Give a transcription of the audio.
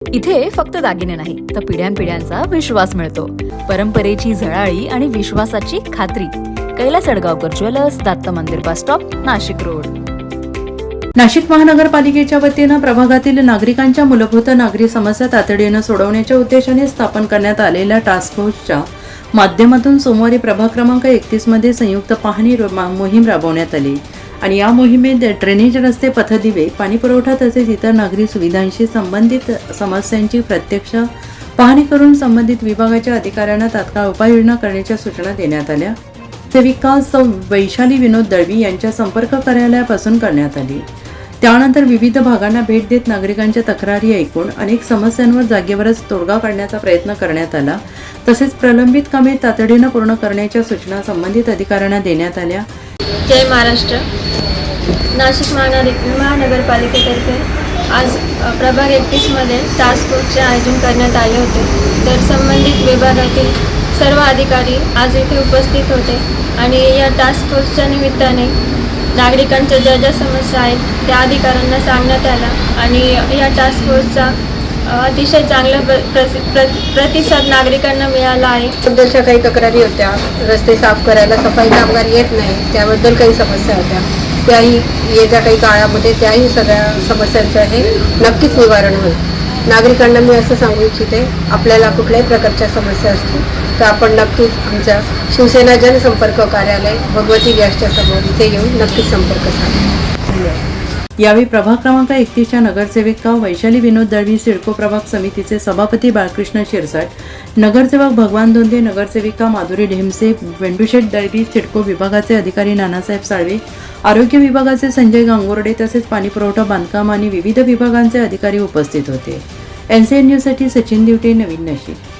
इथे फक्त दागिने नाही तर पिढ्यानपिढ्यांचा विश्वास मिळतो. परंपरेची झळाळी आणि विश्वासाची खात्री. कैलास अडगावकर ज्वेलर्स, दत्त मंदिर bus stop, Nashik road. Nashik महानगरपालिकेच्या वतीनं प्रभागातील नागरिकांच्या मूलभूत नागरी समस्या तातडीनं सोडवण्याच्या उद्देशाने स्थापन करण्यात आलेल्या टास्क फोर्सच्या माध्यमातून सोमवारी प्रभाग क्रमांक 31 मध्ये संयुक्त पाहणी मोहीम राबवण्यात आली आणि या मोहिमेत ड्रेनेज रस्ते, पथदिवे, पाणीपुरवठा तसेच इतर नागरी सुविधांशी संबंधित समस्यांची प्रत्यक्ष पाहणी करून संबंधित विभागाच्या अधिकाऱ्यांना तात्काळ उपाययोजना करण्याच्या सूचना देण्यात आल्या. सेविका सौ वैशाली विनोद दळवी यांच्या संपर्क कार्यालयापासून करण्यात आली. त्यानंतर विविध भागांना भेट देत नागरिकांच्या तक्रारी ऐकून अनेक समस्यांवर जागेवरच तोडगा काढण्याचा प्रयत्न करण्यात आला. तसेच प्रलंबित कामे तातडीनं पूर्ण करण्याच्या सूचना संबंधित अधिकाऱ्यांना देण्यात आल्या. जय महाराष्ट्र. नाशिक महानगरपालिकेतर्फे आज प्रभाग 31 मध्ये टास्क फोर्सचे आयोजन करण्यात आले होते. तर संबंधित विभागातील सर्व अधिकारी आज इथे उपस्थित होते आणि या टास्क फोर्सच्या निमित्ताने नागरिकांच्या ज्या ज्या समस्या आहेत त्या अधिकाऱ्यांना सांगण्यात आला आणि या टास्क फोर्सचा अतिशय चांगला प्रतिसाद नागरिकांना मिळाला आहे. बद्दलच्या काही तक्रारी होत्या. रस्ते साफ करायला सफाई कामगार येत नाही, त्याबद्दल काही समस्या होत्या. त्याही येत्या काही काळामध्ये त्याही सगळ्या समस्यांचं हे नक्कीच निवारण होईल. नागरिकांना मी असं सांगू इच्छिते, आपल्याला कुठल्याही प्रकारच्या समस्या असतील तर आपण नक्कीच आमच्या शिवसेना जनसंपर्क कार्यालय भगवती गॅसच्या समोर इथे येऊन नक्कीच संपर्क साधा. यावेळी प्रभाग क्रमांक 31च्या नगरसेविका वैशाली विनोद दळवी, सिडको प्रभाग समितीचे सभापती बाळकृष्ण शिरसाट, नगरसेवक भगवान दोंदे, नगरसेविका माधुरी ढेमसे, वेंडुशेठ दळवी, सिडको विभागाचे अधिकारी नानासाहेब साळवे, आरोग्य विभागाचे संजय गांगोर्डे तसेच पाणीपुरवठा, बांधकाम आणि विविध विभागांचे अधिकारी उपस्थित होते. NCN न्यूजसाठी सचिन दिवटे, नवीन नाशिक.